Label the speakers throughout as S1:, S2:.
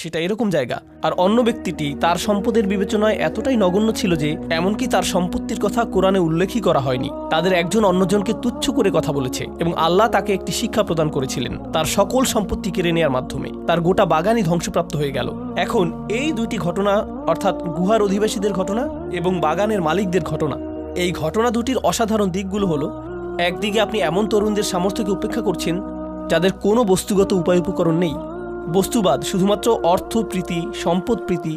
S1: সেটা এরকম জায়গা। আর অন্য ব্যক্তিটি তার সম্পদের বিবেচনায় এতটাই নগণ্য ছিল যে এমনকি তার সম্পত্তির কথা কোরআনে উল্লেখই করা হয়নি। তাদের একজন অন্যজনকে তুচ্ছ করে কথা বলেছে এবং আল্লাহ তাকে একটি শিক্ষা প্রদান করেছিলেন তার সকল সম্পত্তি কেড়ে নেওয়ার মাধ্যমে। তার গোটা বাগানই ধ্বংসপ্রাপ্ত হয়ে গেল। এখন এই দুইটি ঘটনা, অর্থাৎ গুহার অধিবাসীদের ঘটনা এবং বাগানের মালিকদের ঘটনা, এই ঘটনা দুটির অসাধারণ দিকগুলো হলো, একদিকে আপনি এমন তরুণদের সামর্থ্যকে উপেক্ষা করছেন যাদের কোনো বস্তুগত উপায় উপকরণ নেই। বস্তুবাদ শুধুমাত্র অর্থ প্রীতি, সম্পদ প্রীতি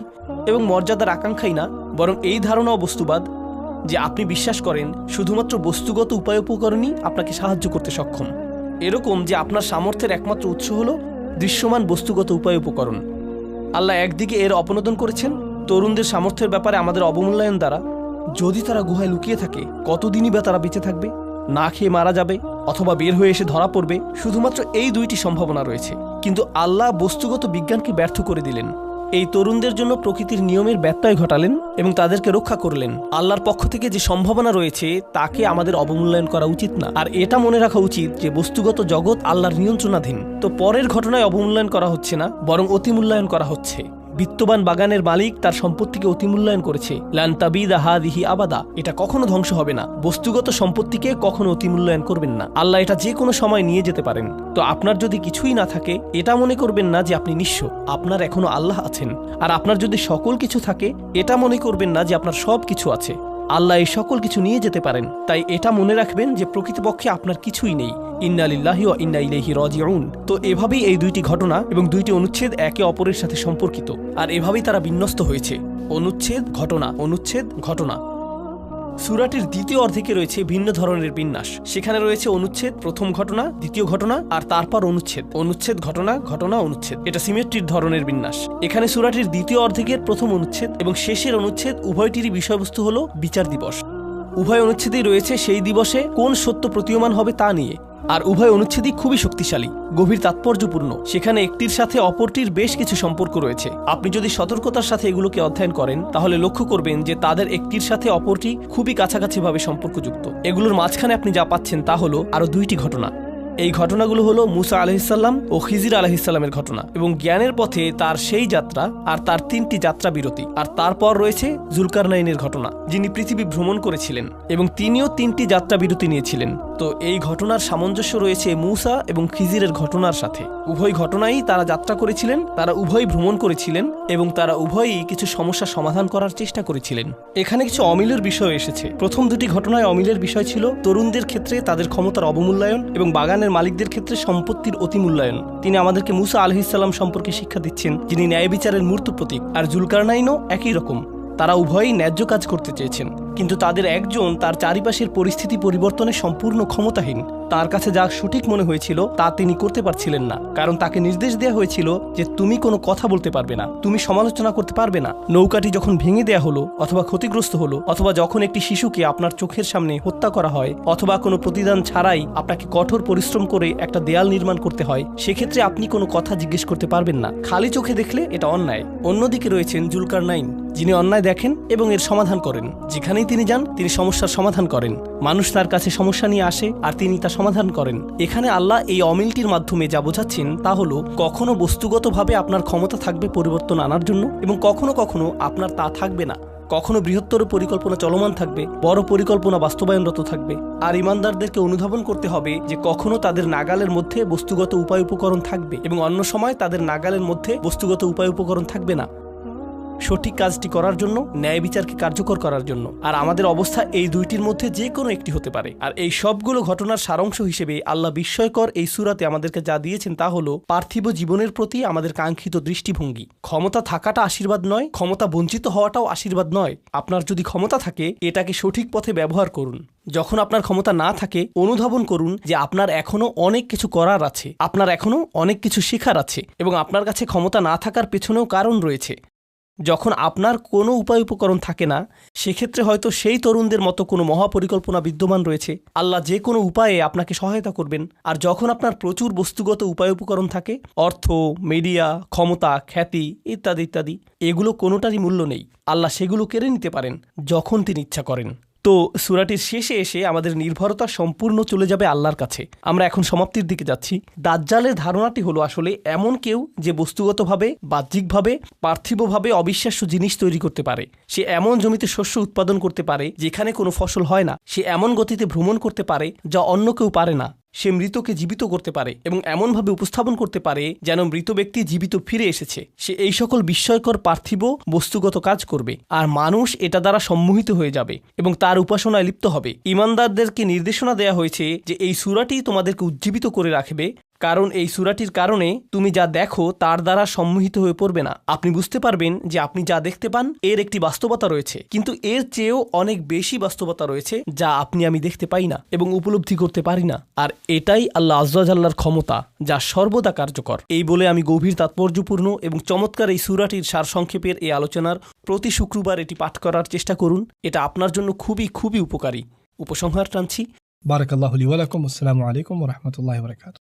S1: এবং মর্যাদার আকাঙ্ক্ষাই না, বরং এই ধারণাও বস্তুবাদ যে আপনি বিশ্বাস করেন শুধুমাত্র বস্তুগত উপায় উপকরণই আপনাকে সাহায্য করতে সক্ষম। এরকম যে আপনার সামর্থ্যের একমাত্র উৎস হলো দৃশ্যমান বস্তুগত উপায় উপকরণ। আল্লাহ একদিকে এর অপনোদন করেছেন তরুণদের সামর্থ্যের ব্যাপারে আমাদের অবমূল্যায়ন দ্বারা। যদি তারা গুহায় লুকিয়ে থাকে, কতদিনই বা তারা বেঁচে থাকবে? না খেয়ে মারা যাবে অথবা বের হয়ে এসে ধরা পড়বে। শুধুমাত্র এই দুইটি সম্ভাবনা রয়েছে। কিন্তু আল্লাহ বস্তুগত বিজ্ঞানকে ব্যর্থ করে দিলেন। এই তরুণদের জন্য প্রকৃতির নিয়মের ব্যত্যয় ঘটালেন এবং তাদেরকে রক্ষা করলেন। আল্লাহর পক্ষ থেকে যে সম্ভাবনা রয়েছে তাকে আমাদের অবমূল্যায়ন করা উচিত না। আর এটা মনে রাখা উচিত যে বস্তুগত জগৎ আল্লাহর নিয়ন্ত্রণাধীন। তো পরের ঘটনায় অবমূল্যায়ন করা হচ্ছে না, বরং অতিমূল্যায়ন করা হচ্ছে। বিত্তবান বাগানের মালিক তার সম্পত্তিকে অতিমূল্যায়ন করেছে। লান তাবিদা হাদিহি আবাদা, এটা কখনো ধ্বংস হবে না। বস্তুগত সম্পত্তিকে কখনো অতিমূল্যায়ন করবেন না। আল্লাহ এটা যে কোনো সময় নিয়ে যেতে পারেন। তো আপনার যদি কিছুই না থাকে, এটা মনে করবেন না যে আপনি নিঃস্ব। আপনার এখনো আল্লাহ আছেন। আর আপনার যদি সকল কিছু থাকে, এটা মনে করবেন না যে আপনার সব কিছু আছে। আল্লাহ এই সকল কিছু নিয়ে যেতে পারেন। তাই এটা মনে রাখবেন যে প্রকৃতপক্ষে আপনার কিছুই নেই। ইন্না লিল্লাহি ওয়া ইন্না ইলাইহি রাজিউন। তো এভাবেই এই দুইটি ঘটনা এবং দুইটি অনুচ্ছেদ একে অপরের সাথে সম্পর্কিত, আর এভাবেই তারা বিন্যস্ত হয়েছে। অনুচ্ছেদ, ঘটনা, অনুচ্ছেদ, ঘটনা। সূরাটির দ্বিতীয় অর্ধেকে রয়েছে ভিন্ন ধরনের বিন্যাস। সেখানে রয়েছে অনুচ্ছেদ, প্রথম ঘটনা, দ্বিতীয় ঘটনা, আর তারপর অনুচ্ছেদ, অনুচ্ছেদ, ঘটনা, ঘটনা, অনুচ্ছেদ। এটা সিমেট্রির ধরনের বিন্যাস। এখানে সূরাটির দ্বিতীয় অর্ধেকের প্রথম অনুচ্ছেদ এবং শেষের অনুচ্ছেদ উভয়টিরই বিষয়বস্তু হলো বিচার দিবস। উভয় অনুচ্ছেদেই রয়েছে সেই দিবসে কোন সত্য প্রতীয়মান হবে তা নিয়ে। আর উভয় অনুচ্ছেদই খুবই শক্তিশালী, গভীর তাৎপর্যপূর্ণ। সেখানে একটির সাথে অপরটির বেশ কিছু সম্পর্ক রয়েছে। আপনি যদি সতর্কতার সাথে এগুলোকে অধ্যয়ন করেন, তাহলে লক্ষ্য করবেন যে তাদের একটির সাথে অপরটি খুবই কাছাকাছিভাবে সম্পর্কযুক্ত। এগুলোর মাঝখানে আপনি যা পাচ্ছেন তা হলো আরও দুইটি ঘটনা। এই ঘটনাগুলো হলো মুসা আলাইহিসসালাম ও খিজির আলাইহিসসালামের ঘটনা এবং জ্ঞানের পথে তার সেই যাত্রা আর তার 3টি যাত্রা বিরতি। আর তারপর রয়েছে জুলকারনাইনের ঘটনা, যিনি পৃথিবী ভ্রমণ করেছিলেন এবং তিনিও 3টি যাত্রা বিরতি নিয়েছিলেন। তো এই ঘটনার সামঞ্জস্য রয়েছে মুসা এবং খিজিরের ঘটনার সাথে। উভয় ঘটনাই তারা যাত্রা করেছিলেন, তারা উভয়ই ভ্রমণ করেছিলেন এবং তারা উভয়ই কিছু সমস্যা সমাধান করার চেষ্টা করেছিলেন। এখানে কিছু অমিলের বিষয় এসেছে। প্রথম দুটি ঘটনায় অমিলের বিষয় ছিল তরুণদের ক্ষেত্রে তাদের ক্ষমতার অবমূল্যায়ন এবং বাগানের মালিকদের ক্ষেত্রে সম্পত্তির অতিমূল্যায়ন। তিনি আমাদেরকে মুসা আলাইহিসসালাম সম্পর্কে শিক্ষা দিচ্ছেন, যিনি ন্যায় বিচারের মূর্ত প্রতীক। আর জুলকারনাইনও একই রকম। তারা উভয়ই ন্যায্য কাজ করতে চেয়েছেন, কিন্তু তাদের একজন তার চারিপাশের পরিস্থিতি পরিবর্তনে সম্পূর্ণ ক্ষমতাহীন। তার কাছে যা সঠিক মনে হয়েছিল তা তিনি করতে পারছিলেন না, কারণ তাকে নির্দেশ দেওয়া হয়েছিল যে তুমি কোনো কথা বলতে পারবে না, তুমি সমালোচনা করতে পারবে না। নৌকাটি যখন ভেঙে দেয়া হলো অথবা ক্ষতিগ্রস্ত হলো, অথবা যখন একটি শিশুকে আপনার চোখের সামনে হত্যা করা হয়, অথবা কোনো প্রতিদান ছাড়াই আপনাকে কঠোর পরিশ্রম করে একটা দেয়াল নির্মাণ করতে হয়, সেক্ষেত্রে আপনি কোনো কথা জিজ্ঞেস করতে পারবেন না। খালি চোখে দেখলে এটা অন্যায়। অন্যদিকে রয়েছেন জুলকারনাইন, যিনি অন্যায় দেখেন এবং এর সমাধান করেন। যেখানেই তিনি যান তিনি সমস্যার সমাধান করেন। মানুষ তার কাছে সমস্যা নিয়ে আসে আর তিনি তা সমাধান করেন। এখানে আল্লাহ এই অমিলটির মাধ্যমে যা বোঝাচ্ছেন তা হলো, কখনো বস্তুগতভাবে আপনার ক্ষমতা থাকবে পরিবর্তন আনার জন্য এবং কখনো কখনো আপনার তা থাকবে না। কখনো বৃহত্তর পরিকল্পনা চলমান থাকবে, বড় পরিকল্পনা বাস্তবায়নরত থাকবে। আর ইমানদারদেরকে অনুধাবন করতে হবে যে কখনো তাদের নাগালের মধ্যে বস্তুগত উপায় উপকরণ থাকবে এবং অন্য সময় তাদের নাগালের মধ্যে বস্তুগত উপায় উপকরণ থাকবে না, সঠিক কাজটি করার জন্য, ন্যায় বিচারকে কার্যকর করার জন্য। আর আমাদের অবস্থা এই দুইটির মধ্যে যে কোনো একটি হতে পারে। আর এই সবগুলো ঘটনার সারাংশ হিসেবে আল্লাহ বিস্ময়কর এই সূরাতে আমাদেরকে যা দিয়েছেন তা হলো পার্থিব জীবনের প্রতি আমাদের কাঙ্ক্ষিত দৃষ্টিভঙ্গি। ক্ষমতা থাকাটা আশীর্বাদ নয়, ক্ষমতা বঞ্চিত হওয়াটাও আশীর্বাদ নয়। আপনার যদি ক্ষমতা থাকে, এটাকে সঠিক পথে ব্যবহার করুন। যখন আপনার ক্ষমতা না থাকে, অনুধাবন করুন যে আপনার এখনো অনেক কিছু করার আছে, আপনার এখনো অনেক কিছু শেখার আছে এবং আপনার কাছে ক্ষমতা না থাকার পেছনেও কারণ রয়েছে। যখন আপনার কোনো উপায় উপকরণ থাকে না, সেক্ষেত্রে হয়তো সেই তরুণদের মতো কোনো মহাপরিকল্পনা বিদ্যমান রয়েছে। আল্লাহ যে কোনো উপায়ে আপনাকে সহায়তা করবেন। আর যখন আপনার প্রচুর বস্তুগত উপায় উপকরণ থাকে, অর্থ, মিডিয়া, ক্ষমতা, খ্যাতি ইত্যাদি ইত্যাদি, এগুলো কোনোটারই মূল্য নেই। আল্লাহ সেগুলো কেড়ে নিতে পারেন যখন তিনি ইচ্ছা করেন। তো সূরাটির শেষে এসে আমাদের নির্ভরতা সম্পূর্ণ চলে যাবে আল্লাহর কাছে। আমরা এখন সমাপ্তির দিকে যাচ্ছি। দাজ্জালের ধারণাটি হলো আসলে এমন কেউ যে বস্তুগতভাবে, বাহ্যিকভাবে, পার্থিবভাবে অবিশ্বাস্য জিনিস তৈরি করতে পারে। সে এমন জমিতে শস্য উৎপাদন করতে পারে যেখানে কোনো ফসল হয় না। সে এমন গতিতে ভ্রমণ করতে পারে যা অন্য কেউ পারে না। সে মৃতকে জীবিত করতে পারে এবং এমনভাবে উপস্থাপন করতে পারে যেন মৃত ব্যক্তি জীবিত ফিরে এসেছে। সে এই সকল বিস্ময়কর পার্থিব বস্তুগত কাজ করবে, আর মানুষ এটা দ্বারা সম্মোহিত হয়ে যাবে এবং তার উপাসনায় লিপ্ত হবে। ঈমানদারদেরকে নির্দেশনা দেয়া হয়েছে যে এই সূরাটি তোমাদেরকে উজ্জীবিত করে রাখবে, কারণ এই সূরাটির কারণে তুমি যা দেখো তার দ্বারা সম্মোহিত হয়ে পড়বে না। আপনি বুঝতে পারবেন যে আপনি যা দেখতে পান এর একটি বাস্তবতা রয়েছে, কিন্তু এর চেয়েও অনেক বেশি বাস্তবতা রয়েছে যা আপনি আমি দেখতে পাই না এবং উপলব্ধি করতে পারি না। আর এটাই আল্লাহ আজ্জা জাল্লার ক্ষমতা, যা সর্বদা কার্যকর। এই বলে আমি গভীর তাৎপর্যপূর্ণ এবং চমৎকার এই সূরাটির সারসংক্ষেপের এই আলোচনার প্রতি শুক্রবার এটি পাঠ করার চেষ্টা করুন। এটা আপনার জন্য খুবই খুবই উপকারী। উপসংহার টানছি।
S2: বারাকাল্লাহু লি ওয়া লাকুম। আসসালামু আলাইকুম ওয়া রাহমাতুল্লাহি ওয়া বারাকাতুহু।